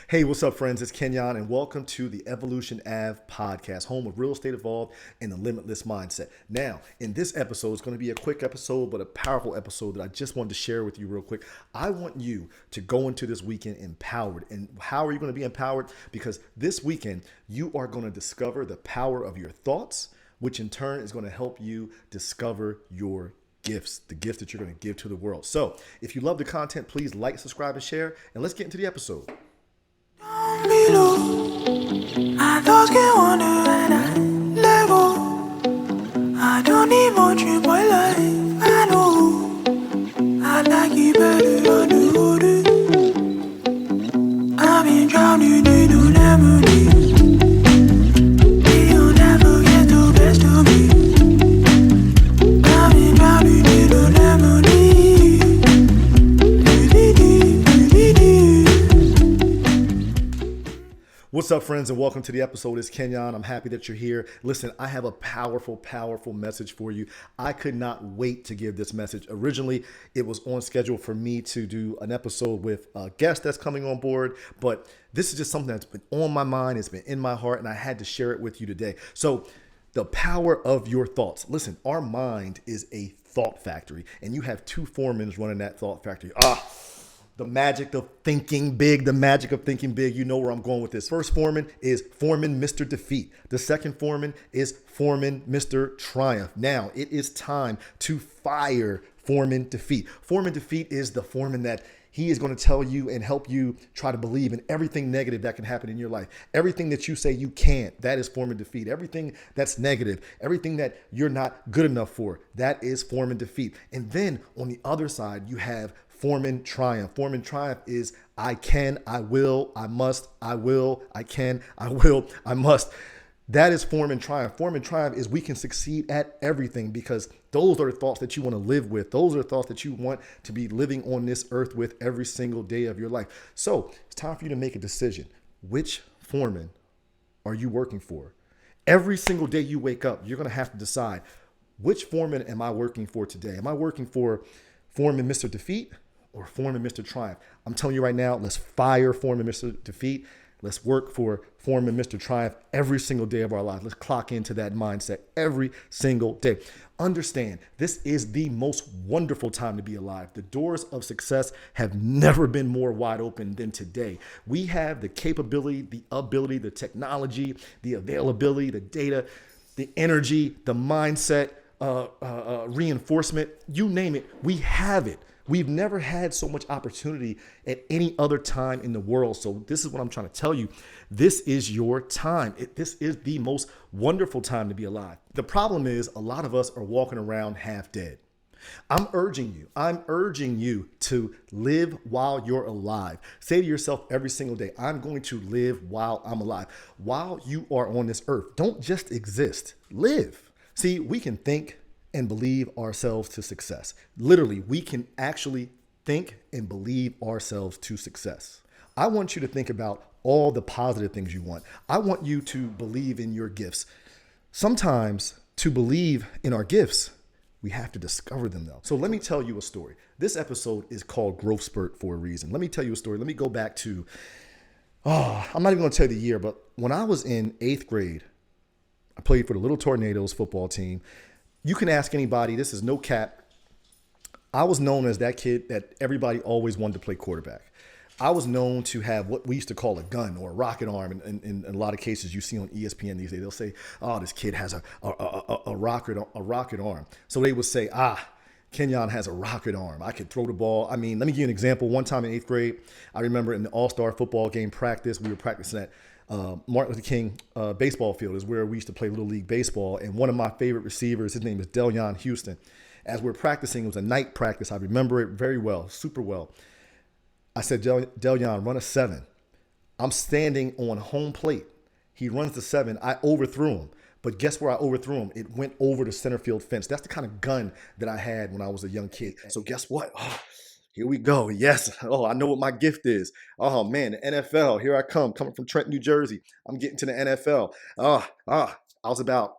Hey, what's up, friends? It's Kenyon, and welcome to the Evolution Ave podcast, home of real estate evolved and the limitless mindset. Now, in this episode, it's going to be a quick episode, but a powerful episode that I just wanted to share with you real quick. I want you to go into this weekend empowered. And how are you going to be empowered? Because this weekend, you are going to discover the power of your thoughts, which in turn is going to help you discover your gifts, the gifts that you're going to give to the world. So, if you love the content, please like, subscribe, and share. And let's get into the episode. Below, I thought get wonder and I level. I don't need much in my life. I know I like it better on the water. I've been drowning in the lemonade. You'll never get the best of me. I've been drowning in the lemonade. What's up, friends, and welcome to the episode. It's Kenyon. I'm happy that you're here. Listen, I have a powerful, powerful message for you. I could not wait to give this message. Originally, it was on schedule for me to do an episode with a guest that's coming on board, but this is just something that's been on my mind. It's been in my heart, and I had to share it with you today. So, the power of your thoughts. Listen, our mind is a thought factory, and you have two foremen running that thought factory. The magic of thinking big, the magic of thinking big. You know where I'm going with this. First foreman is Foreman Mr. Defeat. The second foreman is Foreman Mr. Triumph. Now it is time to fire Foreman Defeat. Foreman Defeat is the foreman that he is going to tell you and help you try to believe in everything negative that can happen in your life. Everything that you say you can't, that is Foreman Defeat. Everything that's negative, everything that you're not good enough for, that is Foreman Defeat. And then on the other side, you have Foreman Triumph. Foreman Triumph is I can, I will, I must, I will, I can, I will, I must. That is Foreman Triumph. Foreman Triumph is we can succeed at everything because those are the thoughts that you want to live with. Those are the thoughts that you want to be living on this earth with every single day of your life. So it's time for you to make a decision. Which foreman are you working for? Every single day you wake up, you're going to have to decide, which foreman am I working for today? Am I working for Foreman Mr. Defeat or Foreman Mr. Triumph? I'm telling you right now, let's fire Foreman Mr. Defeat. Let's work for Foreman Mr. Triumph every single day of our lives. Let's clock into that mindset every single day. Understand, this is the most wonderful time to be alive. The doors of success have never been more wide open than today. We have the capability, the ability, the technology, the availability, the data, the energy, the mindset, reinforcement, you name it, we have it. We've never had so much opportunity at any other time in the world. So this is what I'm trying to tell you. This is your time. This is the most wonderful time to be alive. The problem is a lot of us are walking around half dead. I'm urging you to live while you're alive. Say to yourself every single day, I'm going to live while I'm alive. While you are on this earth, don't just exist, live. See, we can think and believe ourselves to success. Literally, we can actually think and believe ourselves to success. I want you to think about all the positive things you want. I want you to believe in your gifts. Sometimes to believe in our gifts, we have to discover them though. So let me tell you a story. This episode is called Growth Spurt for a reason. Let me tell you a story. Let me go back to, I'm not even going to tell you the year, but when I was in 8th grade, I played for the Little Tornadoes football team. You can ask anybody, this is no cap. I was known as that kid that everybody always wanted to play quarterback. I was known to have what we used to call a gun or a rocket arm. And in a lot of cases you see on ESPN these days, they'll say, oh, this kid has a rocket arm. So they would say, Kenyon has a rocket arm. I could throw the ball. I mean, let me give you an example. One time in 8th grade, I remember in the all-star football game practice, we were practicing at Martin Luther King baseball field is where we used to play Little League Baseball. And one of my favorite receivers, his name is Delyon Houston. As we're practicing, it was a night practice. I remember it very well, super well. I said, Delyon, run a 7. I'm standing on home plate. He runs the 7. I overthrew him. But guess where I overthrew him? It went over the center field fence. That's the kind of gun that I had when I was a young kid. So guess what? Here we go. Yes. Oh, I know what my gift is. Oh man, the NFL. Here I come, coming from Trenton, New Jersey. I'm getting to the NFL. I was about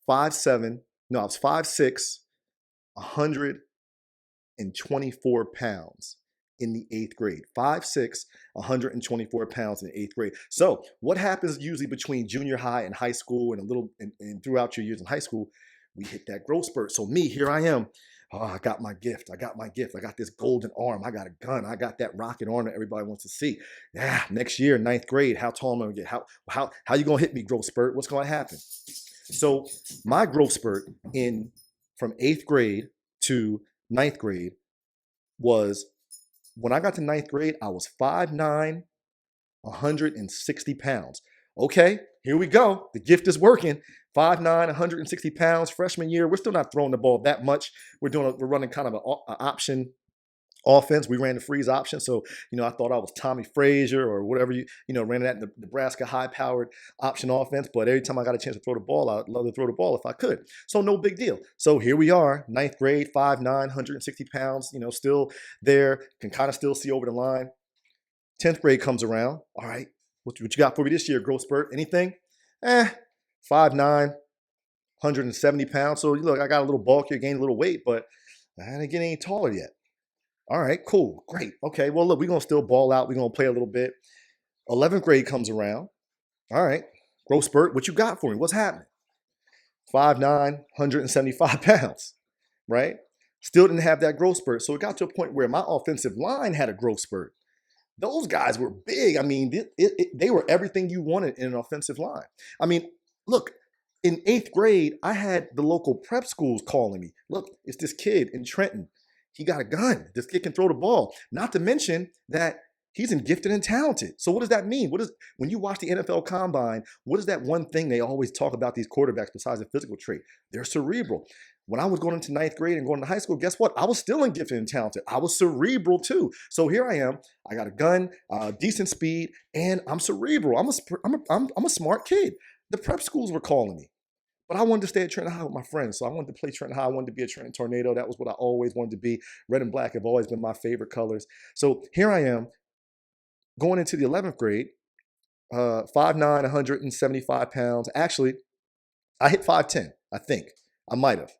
5'7". No, I was 5'6", 124 pounds. in the 8th grade. 5'6", 124 pounds in the 8th grade. So what happens usually between junior high and high school and throughout your years in high school, we hit that growth spurt. So me, here I am. Oh, I got my gift. I got my gift. I got this golden arm. I got a gun. I got that rocket arm that everybody wants to see. Yeah, next year, 9th grade, how tall am I gonna get? How you gonna hit me, growth spurt? What's gonna happen? So my growth spurt from 8th grade to 9th grade was, when I got to 9th grade, I was 5'9", 160 pounds. Okay, here we go. The gift is working. 5'9", 160 pounds. Freshman year, we're still not throwing the ball that much. We're running kind of an option offense. We ran the freeze option. So, I thought I was Tommy Frazier or whatever, ran that in the Nebraska high-powered option offense. But every time I got a chance to throw the ball, I'd love to throw the ball if I could. So no big deal. So here we are, 9th grade, 5'9", 160 pounds, still there, can kind of still see over the line. 10th grade comes around. All right, what you got for me this year, growth spurt? Anything? 5'9", 170 pounds. So look, I got a little bulkier, gained a little weight, but I didn't get any taller yet. All right, cool, great. Okay, well, look, we're going to still ball out. We're going to play a little bit. 11th grade comes around. All right, growth spurt, what you got for me? What's happening? 5'9", 175 pounds, right? Still didn't have that growth spurt. So it got to a point where my offensive line had a growth spurt. Those guys were big. I mean, they were everything you wanted in an offensive line. I mean, look, in 8th grade, I had the local prep schools calling me. Look, it's this kid in Trenton. He got a gun. This kid can throw the ball. Not to mention that he's gifted and talented. So what does that mean? When you watch the NFL Combine, what is that one thing they always talk about these quarterbacks besides the physical trait? They're cerebral. When I was going into 9th grade and going to high school, guess what? I was still gifted and talented. I was cerebral too. So here I am. I got a gun, decent speed, and I'm cerebral. I'm a smart kid. The prep schools were calling me. But I wanted to stay at Trenton High with my friends. So I wanted to play Trenton High. I wanted to be a Trenton Tornado. That was what I always wanted to be. Red and black have always been my favorite colors. So here I am going into the 11th grade, 5'9", 175 pounds. Actually, I hit 5'10", I think. I might have.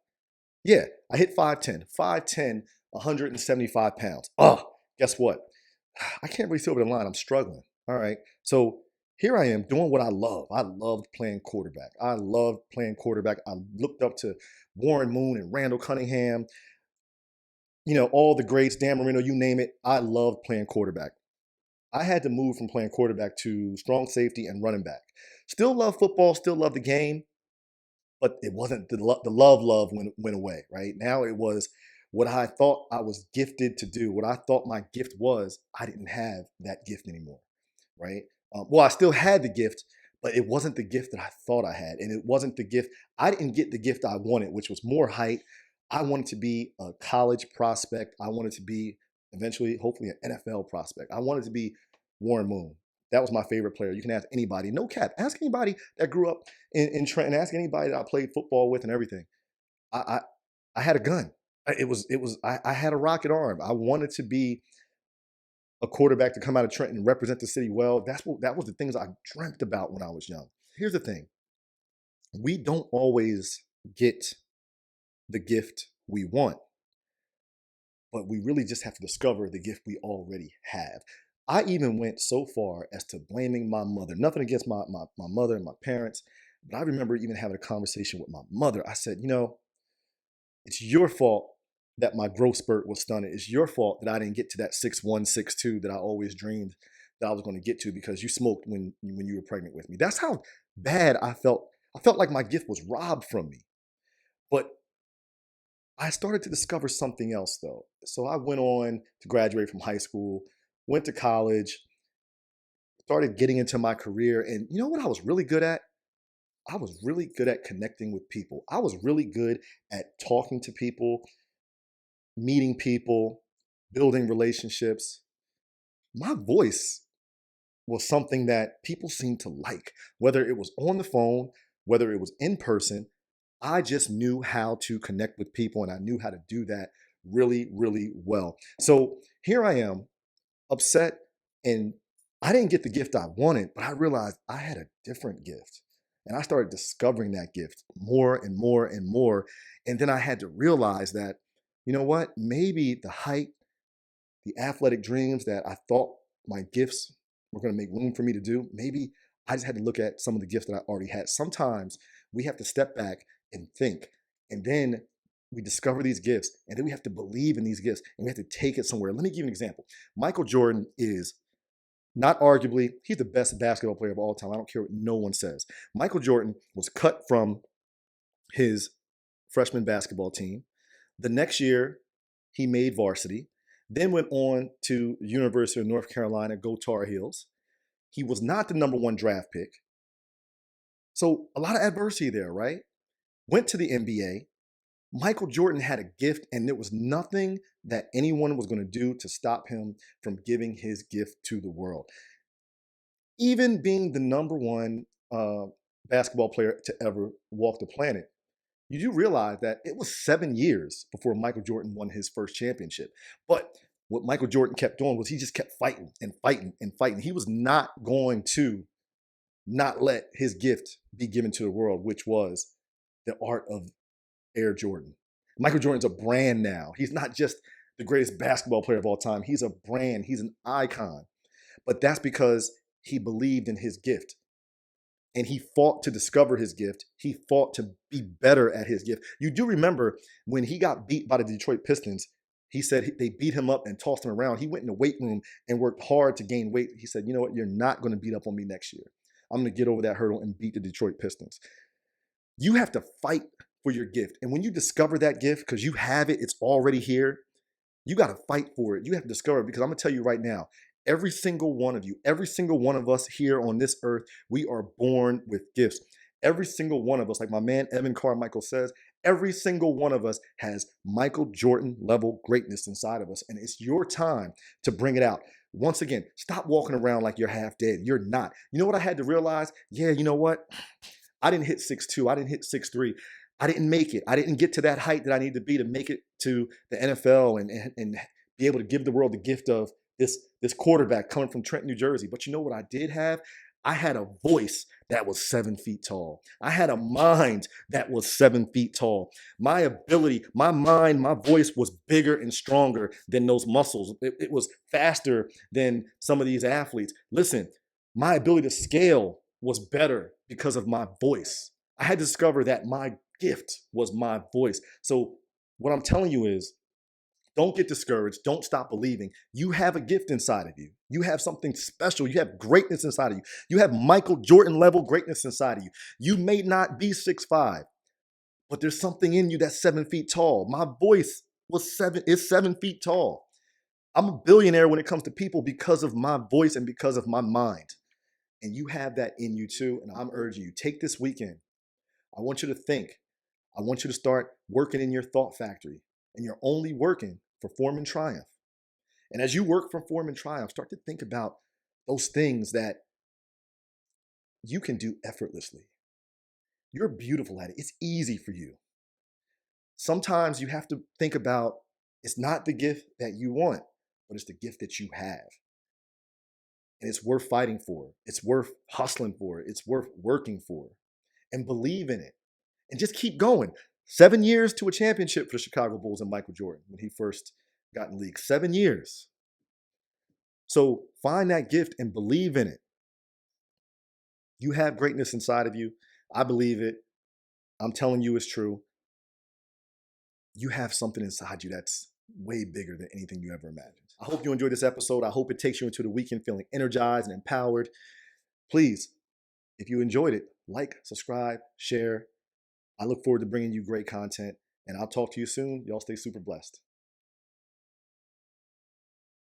Yeah, I hit 5'10", 175 pounds. Oh, guess what? I can't really see over the line. I'm struggling. All right. So here I am doing what I love. I loved playing quarterback. I looked up to Warren Moon and Randall Cunningham, all the greats, Dan Marino, you name it. I loved playing quarterback. I had to move from playing quarterback to strong safety and running back. Still love football, still love the game, but it wasn't the love went away, right? Now it was what I thought I was gifted to do, what I thought my gift was. I didn't have that gift anymore, right? Well, I still had the gift, but it wasn't the gift that I thought I had. And it wasn't the gift. I didn't get the gift I wanted, which was more height. I wanted to be a college prospect. I wanted to be eventually, hopefully, an NFL prospect. I wanted to be Warren Moon. That was my favorite player. You can ask anybody, no cap. Ask anybody that grew up in Trenton. Ask anybody that I played football with and everything. I had a gun. I had a rocket arm. I wanted to be a quarterback to come out of Trenton and represent the city well. That was the things I dreamt about when I was young. Here's the thing. We don't always get the gift we want, but we really just have to discover the gift we already have. I even went so far as to blaming my mother. Nothing against my mother and my parents, but I remember even having a conversation with my mother. I said, it's your fault that my growth spurt was stunted. It's your fault that I didn't get to that 6'1", 6'2" that I always dreamed that I was going to get to because you smoked when you were pregnant with me. That's how bad I felt. I felt like my gift was robbed from me. But I started to discover something else, though. So I went on to graduate from high school, went to college, started getting into my career. And you know what I was really good at? I was really good at connecting with people. I was really good at talking to people, meeting people, building relationships. My voice was something that people seemed to like, whether it was on the phone, whether it was in person. I just knew how to connect with people, and I knew how to do that really, really well. So here I am, upset, and I didn't get the gift I wanted, but I realized I had a different gift. And I started discovering that gift more and more and more. And then I had to realize that, you know what, maybe the height, the athletic dreams that I thought my gifts were going to make room for me to do, maybe I just had to look at some of the gifts that I already had. Sometimes we have to step back and think, and then we discover these gifts, and then we have to believe in these gifts, and we have to take it somewhere. Let me give you an example. Michael Jordan is not arguably, he's the best basketball player of all time. I don't care what no one says. Michael Jordan was cut from his freshman basketball team. The next year, he made varsity, then went on to University of North Carolina, go Tar Heels. He was not the number one draft pick. So a lot of adversity there, right? Went to the NBA. Michael Jordan had a gift, and there was nothing that anyone was going to do to stop him from giving his gift to the world. Even being the number one basketball player to ever walk the planet, you do realize that it was 7 years before Michael Jordan won his first championship. But what Michael Jordan kept doing was he just kept fighting and fighting and fighting. He was not going to not let his gift be given to the world, which was the art of Air Jordan. Michael Jordan's a brand now. He's not just the greatest basketball player of all time. He's a brand. He's an icon. But that's because he believed in his gift. And he fought to discover his gift. He fought to be better at his gift. You do remember when he got beat by the Detroit Pistons, he said they beat him up and tossed him around. He went in the weight room and worked hard to gain weight. He said, you know what? You're not going to beat up on me next year. I'm going to get over that hurdle and beat the Detroit Pistons. You have to fight for your gift. And when you discover that gift, because you have it, it's already here, you got to fight for it. You have to discover it, because I'm going to tell you right now, every single one of you, every single one of us here on this earth, we are born with gifts. Every single one of us, like my man Evan Carmichael says, every single one of us has Michael Jordan level greatness inside of us. And it's your time to bring it out. Once again, stop walking around like you're half dead. You're not. You know what I had to realize? Yeah, you know what? I didn't hit 6'2". I didn't hit 6'3". I didn't make it. I didn't get to that height that I need to be to make it to the NFL and be able to give the world the gift of this quarterback coming from Trenton, New Jersey. But you know what I did have? I had a voice that was 7 feet tall. I had a mind that was 7 feet tall. My ability, my mind, my voice was bigger and stronger than those muscles. It was faster than some of these athletes. Listen, my ability to scale was better because of my voice. I had to discover that my gift was my voice. So what I'm telling you is, don't get discouraged. Don't stop believing. You have a gift inside of you. You have something special. You have greatness inside of you. You have Michael Jordan level greatness inside of you. You may not be 6'5", but there's something in you that's 7 feet tall. My voice is 7 feet tall. I'm a billionaire when it comes to people because of my voice and because of my mind. And you have that in you too. And I'm urging you, take this weekend. I want you to think. I want you to start working in your thought factory. And you're only working for form and triumph. And as you work for form and triumph, start to think about those things that you can do effortlessly. You're beautiful at it. It's easy for you. Sometimes you have to think about, it's not the gift that you want, but it's the gift that you have. And it's worth fighting for. It's worth hustling for. It's worth working for. And believe in it. And just keep going. 7 years to a championship for the Chicago Bulls and Michael Jordan when he first got in the league. 7 years. So find that gift and believe in it. You have greatness inside of you. I believe it. I'm telling you it's true. You have something inside you that's way bigger than anything you ever imagined. I hope you enjoyed this episode. I hope it takes you into the weekend feeling energized and empowered. Please, if you enjoyed it, like, subscribe, share. I look forward to bringing you great content, and I'll talk to you soon. Y'all stay super blessed.